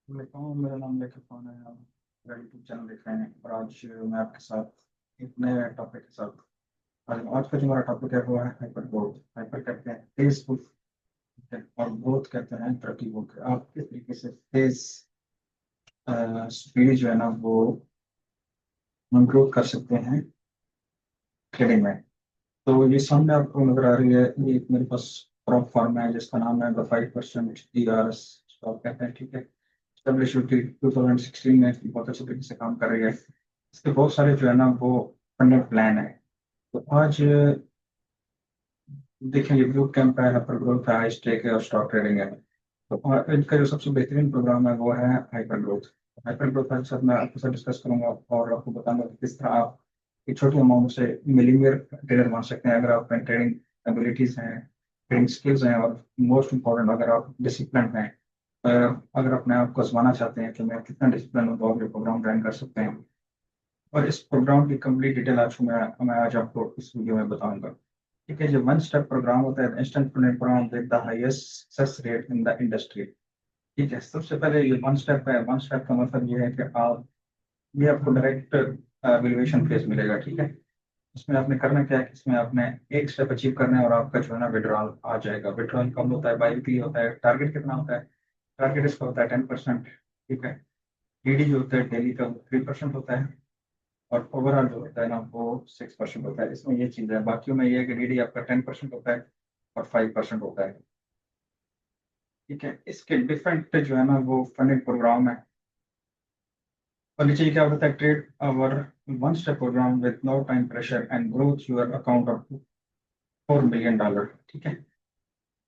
मेरा नाम लेकर कौन है। आप मेरा यूट्यूब चैनल देख रहे हैं और आज मैं आपके साथ एक नए टॉपिक के साथ आज का जो हमारा टॉपिक है वो है हाइपर ग्रोथ। हाइपर कहते हैं तेज ग्रोथ और ग्रोथ कहते हैं तरक्की को। आप किस तरीके से तेज स्पीड जो है ना वो हम ग्रोथ कर सकते हैं ट्रेडिंग में। तो ये सामने आपको नजर आ रही है, ये एक मेरे पास प्रॉप फॉर्म है जिसका नाम है द 5% DRS स्टॉक कहते हैं। ठीक है, एस्टेब्लिश हुई थी 2016 में, बहुत अच्छे तरीके से काम कर रही है। इसके बहुत सारे जो है ना वो फंडेड प्लान है। तो आज देखेंगे बूट कैंप है, हाइपर ग्रोथ है, हाई स्टेक है और स्टॉक ट्रेडिंग है। तो इनका जो सबसे बेहतरीन प्रोग्राम है वो है हाइपर ग्रोथ। हाइपर ग्रोथ के साथ मैं आपके साथ डिस्कस करूंगा और आपको बताऊंगा कि किस तरह आप एक छोटी अमाउंट से मिलीनियर ट्रेडर बन सकते हैं अगर आप में ट्रेडिंग एबिलिटीज हैं, ट्रेडिंग स्किल्स हैं और मोस्ट इम्पोर्टेंट अगर आप डिसिप्लिन हैं। अगर अपने आप को आजमाना चाहते हैं कि मैं कितना डिसिप्लिन हूँ तो आप ये प्रोग्राम रन कर सकते हैं। और इस प्रोग्राम की कंप्लीट डिटेल आज मैं आज आपको इस वीडियो में बताऊंगा। ठीक है, जो वन स्टेप प्रोग्राम होता है, instant programme with the highest success rate in the industry. ठीक है, सबसे पहले ये वन स्टेप है। वन स्टेप का मतलब ये है कि आप ये आपको डायरेक्ट वैल्यूएशन फेस मिलेगा। ठीक है, इसमें आपने करना क्या है कि इसमें आपने एक स्टेप अचीव करना है और आपका जो है ना विड्रॉल आ जाएगा। विड्रॉल कब होता है? बाई वीकली होता है। टारगेट कितना होता है? टारगेट इसका होता है 10%। ठीक है, डीडी जो होता है डेली का 3% होता है और ओवरऑल जो होता है ना वो 6% होता है। इसमें ये चीज़ है, बाकियों में ये है कि डीडी आपका 10% होता है और 5% होता है। ठीक है, इसके डिफरेंट जो है ना वो फंडिंग प्रोग्राम है। और नीचे क्या होता है? Trade our one step programme with no time pressure and growth your account of $4 million। ठीक है,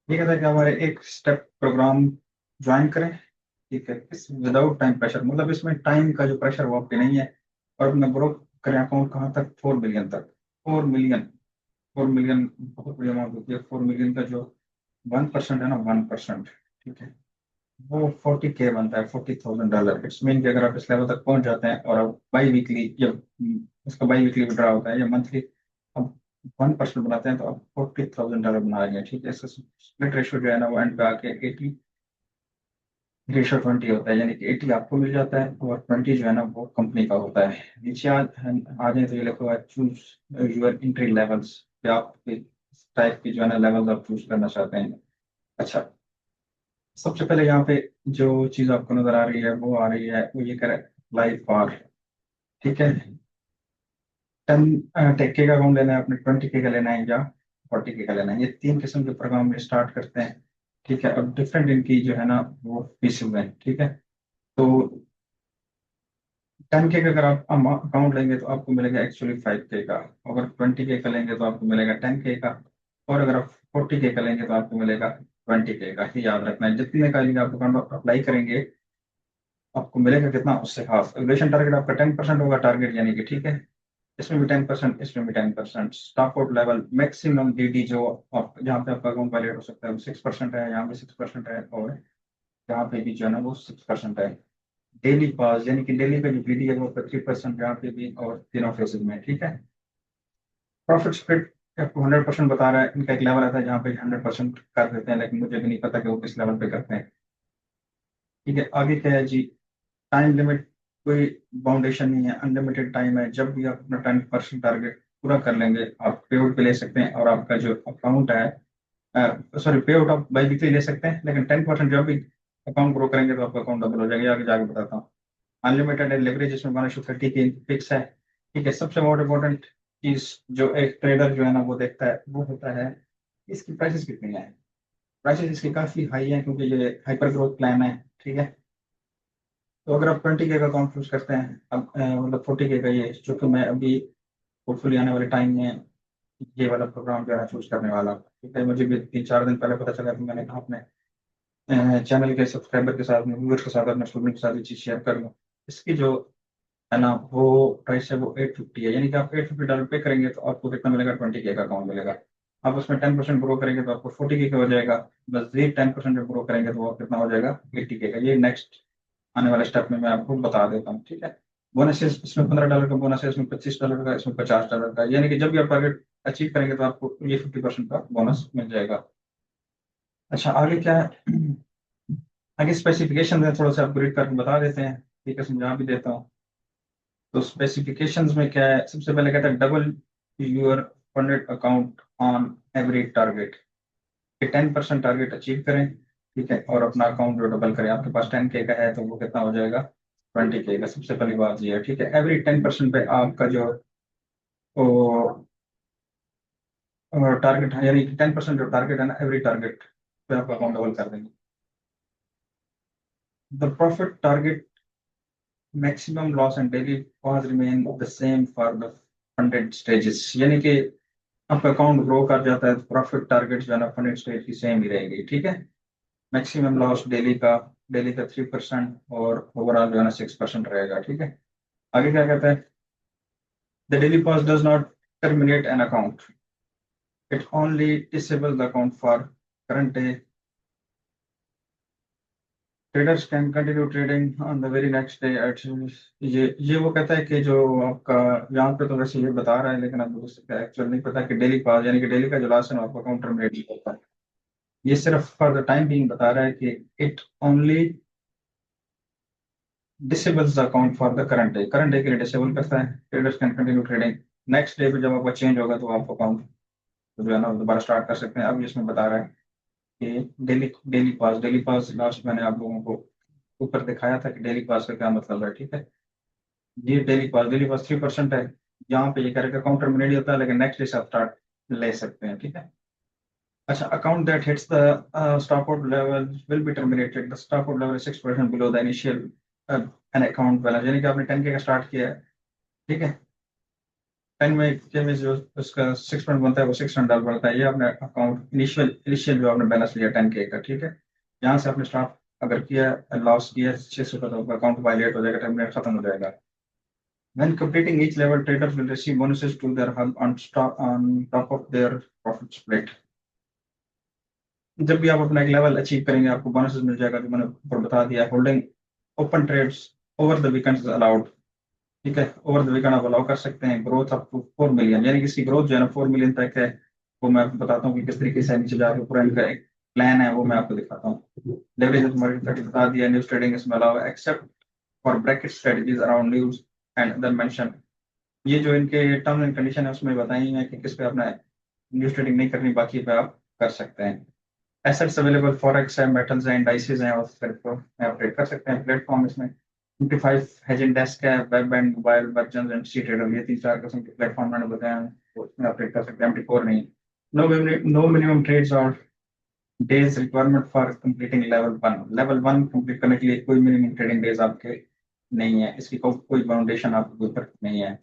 ये कहता है कि हमारे एक स्टेप प्रोग्राम ज्वाइन करें। ठीक है, इस विदाउट टाइम प्रेशर मतलब इसमें टाइम का जो प्रेशर वो आपके नहीं है। और अपना ग्रो करें अकाउंट कहाँ तक? 4 मिलियन तक। 4 मिलियन। 4 मिलियन बहुत बड़ी अमाउंट होती है। 4 मिलियन का जो 1% है ना, 1%। ठीक है, वो 40K बनता है, $40,000। इट्स मीन कि अगर आप इस लेवल तक पहुंच जाते हैं और आप बाई वीकली या उसका बाई वीकली विड्रा होता है या मंथली आप 1% बनाते हैं तो आप $40,000 बना रहे हैं। ठीक है, इसका स्प्लिट रेशियो जो है ना वो एंड पे आके 80/20 होता है, यानी कि 80 आपको मिल जाता है और 20 जो है ना वो कंपनी का होता है। नीचे आ जाए तो ये लिखा हुआ है चूज योर एंट्री लेवल्स, कि आप किस टाइप की जो है ना लेवल्स आप चूज करना चाहते हैं। अच्छा, सबसे पहले यहाँ पे जो चीज आपको नजर आ रही है वो आ रही है, वो ये करे लाइव फॉर। ठीक है, 10K का अकाउंट लेना है अपने, 20K का लेना है या 40K का लेना है। ये तीन किस्म के प्रोग्राम में स्टार्ट करते हैं। ठीक है, और डिफरेंट इनकी जो है ना वो फीस है। ठीक है, तो 10K का अगर आप अकाउंट लेंगे तो आपको मिलेगा एक्चुअली 5K का। अगर 20K का लेंगे तो आपको मिलेगा 10K का। और अगर आप 40K का लेंगे तो आपको मिलेगा 20K का। ही याद रखना है, जितने का लिए आप अकाउंट अप्लाई करेंगे आपको मिलेगा कितना, उससे हाफ। एवरेशन टारगेट आपका 10% होगा टारगेट, यानी कि ठीक है, इसमें भी 10%, इसमें भी 10%। Stop out level maximum DD जो आप जहाँ पे आपका अकाउंट वैलिड हो सकता है वो 6% है, यहाँ पे 6% है और यहाँ पे भी जो है ना वो 6% है। डेली पास यानी कि डेली पे जो डीडी है वो 3% यहाँ पे भी और तीनों फेजेज में। ठीक है, प्रॉफिट स्प्लिट आपको 100% बता रहा है। इनका एक लेवल आता है जहाँ पे 100% कर देते हैं, लेकिन मुझे भी नहीं पता कि वो किस लेवल पे करते हैं। ठीक है, आगे क्या है जी? टाइम लिमिट कोई बाउंडेशन नहीं है, अनलिमिटेड टाइम है। जब भी आप अपना 10% टारगेट पूरा कर लेंगे आप पे आउट पे ले सकते हैं और आपका जो अकाउंट है, सॉरी, पे आउट आप बाई वीकली ले सकते हैं, लेकिन 10% जब भी अकाउंट ग्रो करेंगे तो आपका अकाउंट डबल हो जाएगा। ये आगे जाके बताता हूँ। अनलिमिटेड है लेवरेज, इसमें 1:30 की फिक्स है। ठीक है, सबसे मोस्ट इम्पोर्टेंट चीज जो एक ट्रेडर जो है ना वो देखता है वो होता है इसकी प्राइसेस कितनी है। प्राइसेस इसकी काफी हाई है क्योंकि ये हाइपर ग्रोथ प्लान है। ठीक है, तो अगर आप 20K का अकाउंट चूज करते हैं, अब मतलब 40K का, ये जो कि मैं अभी होपफुली आने वाले टाइम में ये वाला प्रोग्राम जो है चूज करने वाला हूँ। ठीक है, मुझे भी 3-4 दिन पहले पता चला, तो मैंने कहा अपने चैनल के सब्सक्राइबर के साथ, व्यूअर्स के साथ, अपने स्टूडेंट के साथ ये चीज शेयर कर लूँ। इसकी जो है ना वो प्राइस है वो 850 है, यानी कि आप $850 पे करेंगे तो आपको कितना मिलेगा? 20K का अकाउंट मिलेगा। आप उसमें 10% ग्रो करेंगे तो आपको 40K का हो जाएगा। बस ये 10% जब ग्रो करेंगे तो वो कितना हो जाएगा? 80K का। ये नेक्स्ट आने वाले स्टेप में मैं आपको बता देता हूँ। ठीक है, बोनसेस इसमें $15 का बोनस है, इसमें $25 का, इसमें $50 का, यानी कि जब भी आप टारगेट अचीव करेंगे तो आपको ये 50% का बोनस मिल जाएगा। अच्छा, आगे क्या है? आगे स्पेसिफिकेशन है, थोड़ा सा आपको रीड करके बता देते हैं, ठीक है, समझा भी देता हूँ। तो स्पेसिफिकेशंस में क्या है, सबसे पहले कहता है double your funded account on every target, कि 10% टारगेट अचीव करें, ठीक है, और अपना अकाउंट जो डबल करें। आपके पास 10K का है तो वो कितना हो जाएगा, 20K का। सबसे पहली बात ये है, ठीक है, एवरी 10% पे आपका जो टारगेट है, यानी कि 10% जो टारगेट है ना, एवरी टारगेट पे आपका अकाउंट डबल कर देंगे। The profit target maximum loss and daily cause remain the same for the funded stages, यानी कि आपका अकाउंट ग्रो कर जाता है तो प्रॉफिट टारगेट जो है ना फंडेड स्टेज की सेम ही रहेगी, ठीक है। मैक्सिमम लॉस डेली का 3% और ओवरऑल जो है ना 6% रहेगा, ठीक है। आगे क्या कहता है, the daily pause does not terminate an account, it only disable the account for current day, traders can continue trading on the very next day at, ये वो कहता है कि जो आपका, यहाँ पे तो वैसे ये बता रहा है लेकिन आपको एक्चुअल नहीं पता कि डेली पॉज यानी कि डेली का जो लास्ट है आपका अकाउंट टर्मिनेट नहीं होता है। ये सिर्फ फॉर द टाइम बीइंग बता रहा है कि it only disables the account for the current day के लिए डिसेबल करता है। Traders can continue trading next day पे, जब आपका चेंज होगा तो आप अकाउंट जो है ना दोबारा स्टार्ट कर सकते हैं। अब इसमें बता रहा है कि डेली पास लास्ट मैंने आप लोगों को ऊपर दिखाया था कि डेली पास का क्या मतलब है, ठीक है। ये डेली पास 3% है। यहाँ पे ये करेगा काउंटर में नहीं होता है, लेकिन नेक्स्ट डे से आप स्टार्ट ले सकते हैं, ठीक है। अच्छा, account that hits the stop out level will be terminated, the stop out level 6% below the initial an account balance, यानी कि आपने 10K का स्टार्ट किया है, ठीक है। 10 में जो उसका 6% बनता है वो 600 डॉलर बनता है, ये आपने अकाउंट इनिशियल जो आपने बैलेंस लिया 10K का, ठीक है। यहाँ से आपने स्टार्ट अगर किया, लॉस किया 600 का, तो अकाउंट वायलेट हो जाएगा, टर्मिनेट खत्म हो जाएगा। When completing each level, traders will receive bonuses to their hub on top of their profit split. जब भी आप अपना एक लेवल अचीव करेंगे आपको बोनसेस मिल जाएगा, जो मैंने ऊपर बता दिया। Holding open trades over the weekend allowed, ठीक है, ओवर द वीकेंड आप अलाउ कर सकते हैं। ग्रोथ अप टू 4 मिलियन, यानी कि इसकी ग्रोथ जो है ना 4 मिलियन तक है। वो मैं आपको बताता हूँ कि किस तरीके से नीचे जाकर पूरा इनका एक प्लान है, वो मैं आपको दिखाता हूँ। लेवरेज मार्केट बता दिया, न्यूज ट्रेडिंग इसमें allow accept for bracket strategies around news and other mention. ये जो इनके टर्म्स एंड कंडीशन है उसमें बताई है कि किस पे अपना न्यूज ट्रेडिंग नहीं करनी, बाकी पे आप कर सकते हैं। एसेट्स अवेलेबल फॉरेक्स है, मेटल्स हैं, इंडाइसेस हैं, और फिर तो आप ट्रेड कर सकते हैं। प्लेटफॉर्म इसमें 55 हेजिंग डेस्क है, web and mobile version and C trader, ये 3-4 किस्म के प्लेटफॉर्म मैंने बताया हैं, तो उसमें आप ट्रेड कर सकते हैं। MT4 नहीं। नो मिनिमम ट्रेड्स और days requirement for completing level 1 complete करने के लिए कोई मिनिमम ट्रेडिंग डेज आपके नहीं है, इसकी कोई फाउंडेशन आपके ऊपर नहीं है।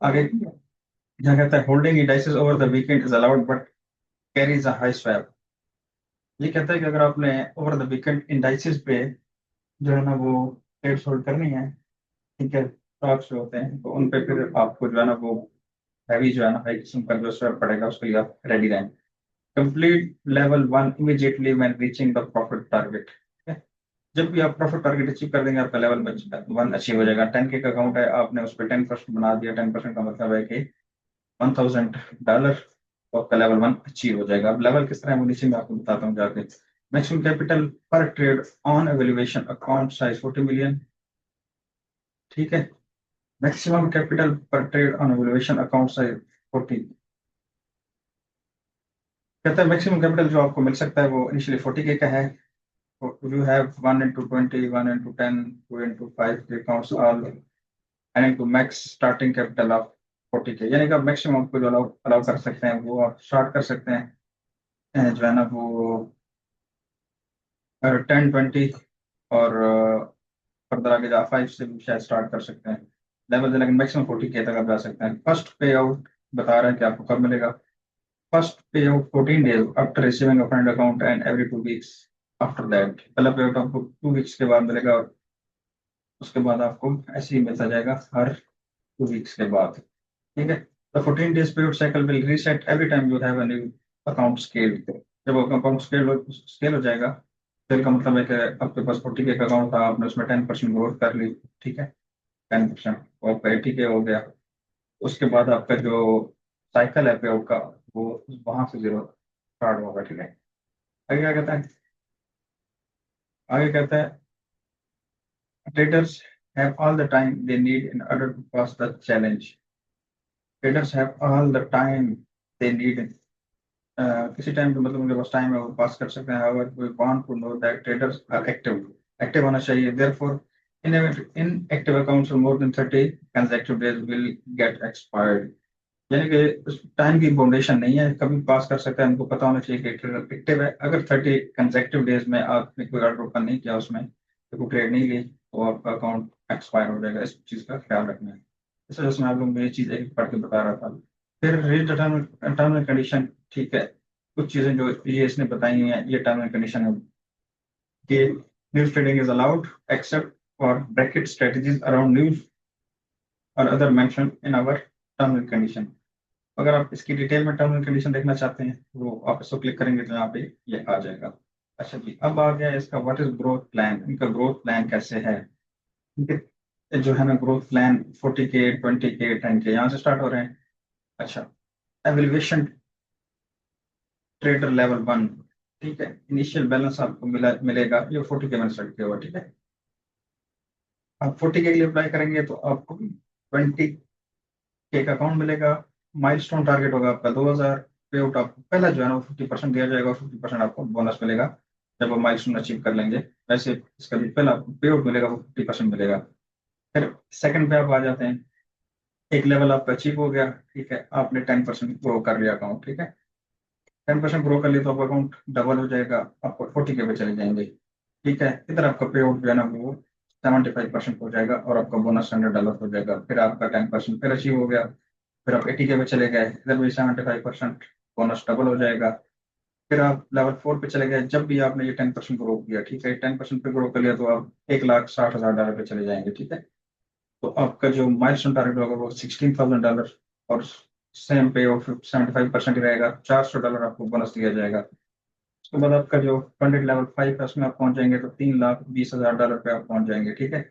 आगे क्या कहता है, holding indices over the weekend is allowed but carries a high swap. ये कहता है कि अगर आपने ओवर द वीकेंड इंडाइसेस पे जो है ना वो ट्रेड्स होल्ड करनी है, ठीक है, स्टॉक्स जो होते हैं, तो उन पे फिर आपको जो है ना वो हैवी जो है ना हाई किस्म का जो स्वैप पड़ेगा, उसके लिए आप रेडी रहें। Complete level 1 immediately when reaching the profit target. जब भी आप प्रॉफिट टारगेट अचीव कर देंगे आपका लेवल 1 अचीव हो जाएगा। 10K का अकाउंट है, आपने उस पर 10% बना दिया, 10% का मतलब है कि $1,000, तो आपका लेवल 1 अचीव हो जाएगा। अब लेवल किस तरह है वो नीचे मैं आपको बताता हूँ जाके। मैक्सिमम कैपिटल पर trade on evaluation account size 40 million, ठीक है। मैक्सिमम कैपिटल पर trade on evaluation account size 40, कहता है मैक्सिमम कैपिटल जो आपको मिल सकता है वो इनिशियली 40K का है। You have 1 into 20, 1 into 10, 2 into 5 accounts all and into max starting capital of 40K, यानी कि आप मैक्सिमम आपको जो अलाउ अलाउ कर सकते हैं वो आप स्टार्ट कर सकते हैं, जो है ना वो 10, 20, और फर्दर आगे जा 5 से भी शायद स्टार्ट कर सकते हैं लेवल, लेकिन मैक्सिमम 40K तक आप जा सकते हैं। फर्स्ट पे आउट बता रहे हैं कि आपको कब मिलेगा। फर्स्ट पे out 14 days after receiving a fund account and every 2 weeks after that. पहला पे आउट आपको 2 weeks के बाद मिलेगा, और उसके बाद आपको ऐसे ही मिलता जाएगा हर 2 weeks के बाद, ठीक है। द 14 days पे out cycle will reset every time you have a new account scale. जब अकाउंट स्केल हो जाएगा, स्केल का मतलब है कि आपके पास 40K का अकाउंट था, आपने उसमें 10% ग्रोथ कर ली, ठीक है, 10%, वो आपका 80K हो गया। उसके बाद आपका जो साइकिल है पे आउट का, वो वहां से जीरो स्टार्ट होगा, ठीक है। आगे क्या कहता है, आगे कहता है traders have all the time they need in order to pass the challenge. Traders have all the time they need. किसी टाइम पे मतलब उनके पास टाइम है वो पास कर सकते हैं. However, we want to know that traders are active. Active होना चाहिए. Therefore, inactive accounts for more than 30 consecutive days will get expired. यानी कि टाइम की बाउंडेशन नहीं है, कभी पास कर सकता है. उनको पता होना चाहिए कि ट्रेडर एक्टिव है. अगर 30 कंसेक्टिव डेज में आपने कोई ऑर्डर ओपन नहीं किया, उसमें तो कोई ट्रेड नहीं ली, तो आपका अकाउंट एक्सपायर हो जाएगा. इस चीज़ का ख्याल रखना है. इस वजह से मैं आप लोगों को ये चीज़ एक पढ़ के बता रहा था. फिर रीड टर्म एंड कंडीशन. ठीक है, कुछ चीज़ें जो ये इसने बताई हुई हैं, ये टर्म एंड कंडीशन है कि news trading is allowed except for bracket strategies around news और other mention in our term and condition. अगर आप इसकी डिटेल में टर्म एंड कंडीशन देखना चाहते हैं वो आप इसको क्लिक करेंगे तो यहाँ पे ये आ जाएगा. अच्छा जी, अब आ गया इसका व्हाट इज ग्रोथ प्लान. इनका ग्रोथ प्लान कैसे है. इनके जो है ना growth plan 40K 20K 10K यहाँ से स्टार्ट हो रहे हैं. अच्छा, एवेल्युएशन ट्रेडर लेवल 1. ठीक है, इनिशियल बैलेंस आपको मिलेगा, ये 40K में स्टार्ट किया हुआ. ठीक है, आप 40K के लिए अप्लाई करेंगे तो आपको 20K का अकाउंट मिलेगा. माइलस्टोन टारगेट होगा आपका 2000. पे आउट आपको पहला जो है ना वो 50% दिया जाएगा, 50% आपको बोनस मिलेगा जब वो माइलस्टोन अचीव कर लेंगे. वैसे इसका भी पहला पे आउट मिलेगा वो 50% मिलेगा. फिर सेकंड पे आप आ जाते हैं. एक लेवल आपका अचीव हो गया. ठीक है, आपने 10% ग्रो कर लिया अकाउंट. ठीक है, 10% ग्रो कर लिया तो आपका अकाउंट डबल हो जाएगा, आपको 40K पे चले जाएंगे. ठीक है, इधर आपका पे आउट जो है ना वो 75% हो जाएगा और आपका बोनस $100 हो जाएगा. फिर आपका 10% फिर अचीव हो गया. फिर आप 80K पे चले गए, इधर भी 75% बोनस डबल हो जाएगा. फिर आप लेवल 4 पे चले गए, जब भी आपने ये 10% ग्रो किया. ठीक है, 10% पे ग्रो कर लिया तो आप $1,60,000 पे चले जाएंगे. ठीक है, तो आपका जो माइलस्टोन टारगेट होगा वो $16,000 और सेम पे ऑफ 75% ही रहेगा. $400 आपको बोनस दिया जाएगा. उसके बाद आपका जो फंडेड लेवल 5 है उसमें आप पहुंच जाएंगे तो $3,20,000 पे आप पहुंच जाएंगे. ठीक है,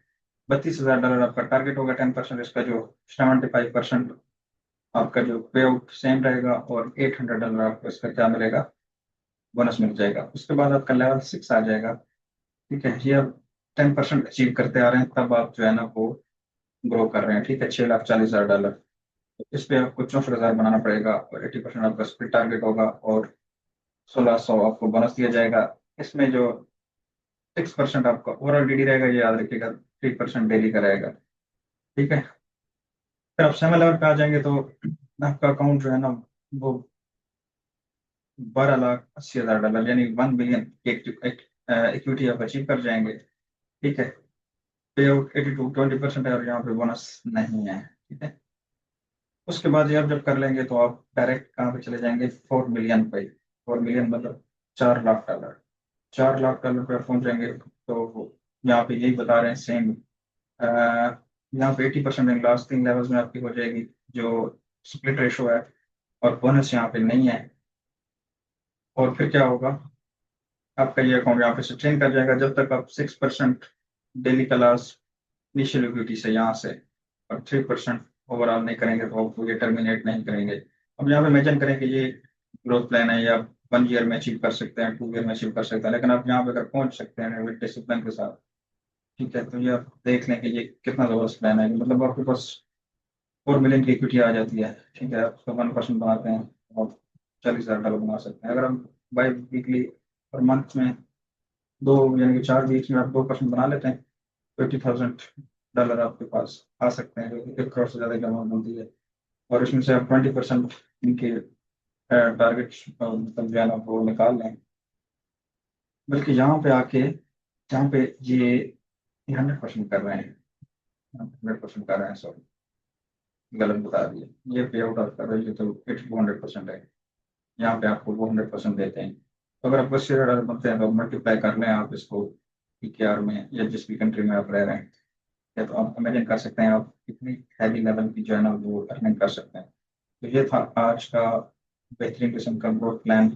$32,000 आपका टारगेट होगा. 10% इसका जो 75% आपका जो पे आउट सेम रहेगा और $800 आपको इसका क्या मिलेगा, बोनस मिल जाएगा. उसके बाद आपका लेवल 6 आ जाएगा. ठीक है, ये आप 10% अचीव करते आ रहे हैं तब आप जो है ना वो ग्रो कर रहे हैं. ठीक है, $6,40,000. इस पे आपको 64,000 बनाना पड़ेगा और 80% आपका स्प्लिट टारगेट होगा और 1,600 आपको बोनस दिया जाएगा. इसमें जो 6% आपका ओवरऑल डीडी रहेगा, ये याद रखिएगा 3% डेली का रहेगा. ठीक है, फिर आप सेवन लेवल पे आ जाएंगे तो आपका अकाउंट जो है ना वो $12,80,000 यानी 1 बिलियन इक्विटी आप अचीव कर जाएंगे. ठीक है, पे आउट 82 20% है और यहाँ पे बोनस नहीं है. ठीक है, उसके बाद ये आप जब कर लेंगे तो आप डायरेक्ट कहाँ पे चले जाएंगे, 4 मिलियन पे. 4 मिलियन मतलब $4 लाख. $4 लाख पे आप पहुंच जाएंगे तो यहाँ पे यही बता रहे हैं सेम. यहाँ पे 80% लास्ट 3 लेवल्स में आपकी हो जाएगी जो स्प्लिट रेशो है और बोनस यहाँ पे नहीं है. और फिर क्या होगा, आपका ये अकाउंट यहाँ पे सस्टेन कर जाएगा जब तक आप 6% डेली का लॉस इनिशियल इक्विटी से यहाँ से और 3% ओवरऑल नहीं करेंगे तो आपको ये टर्मिनेट नहीं करेंगे. अब यहाँ पे इमेजिन करें कि ये ग्रोथ प्लान है या 1 ईयर में अचीव कर सकते हैं, 2 ईयर में अचीव कर सकते हैं, लेकिन आप यहाँ पे अगर पहुंच सकते हैं विद डिसिप्लिन के साथ. ठीक है, तो ये आप देख लें कि ये कितना जबरदस्त प्लान है. मतलब आपके पास 4 मिलियन की इक्विटी आ जाती है. ठीक है, आप उसका 1% बनाते हैं और $40,000 बना सकते हैं. अगर हम बाई वीकली और मंथ में दो यानी कि 4 वीक में आप 2% बना लेते हैं तो $80,000 आपके पास आ सकते हैं, जो कि 1 करोड़ से ज्यादा की अमाउंट बनती है. और इसमें से आप 20% इनके टारगेट मतलब जो है ना वो निकाल लें. बल्कि यहाँ पे आके जहाँ पे ये 100% कर रहे हैं, 100% कर रहे हैं, सॉरी गलत बता दिए. ये पे आउट आप कर रहे हैं तो इट्स 200% है. यहाँ पे आपको वो 100% देते हैं. तो अगर आपको $80,000 बनते हैं तो मल्टीप्लाई कर लें आप इसको PKR में या जिस भी कंट्री में आप रह रहे हैं, या तो आप इमेजिन कर सकते हैं आप कितनी हैवी लेवल की जो है ना वो अर्निंग कर सकते हैं. तो ये था आज का बेहतरीन किस्म का growth plan,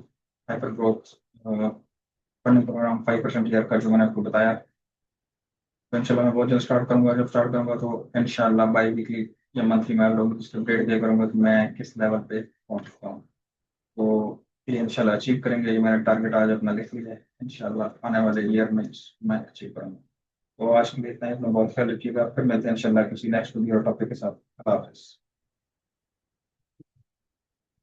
hyper growth funding programme 5% year का जो मैंने आपको बताया. तो इंशाल्लाह मैं बहुत जल्द स्टार्ट करूंगा. जब स्टार्ट करूंगा तो इंशाल्लाह बाई वीकली या मंथली मैं आप लोगों को इसकी अपडेट दिया करूंगा कि मैं किस लेवल पे पहुंच चुका हूँ. तो ये इंशाल्लाह अचीव करेंगे। ये मैंने टारगेट आज अपना लिख लिया है, इंशाल्लाह आने वाले ईयर में मैं अचीव करूंगा। तो आज के लिए इतना ही, अपना बहुत ख्याल रखिएगा, फिर मिलते हैं इंशाल्लाह किसी नेक्स्ट वीडियो टॉपिक के साथ। अल्लाह हाफिज़।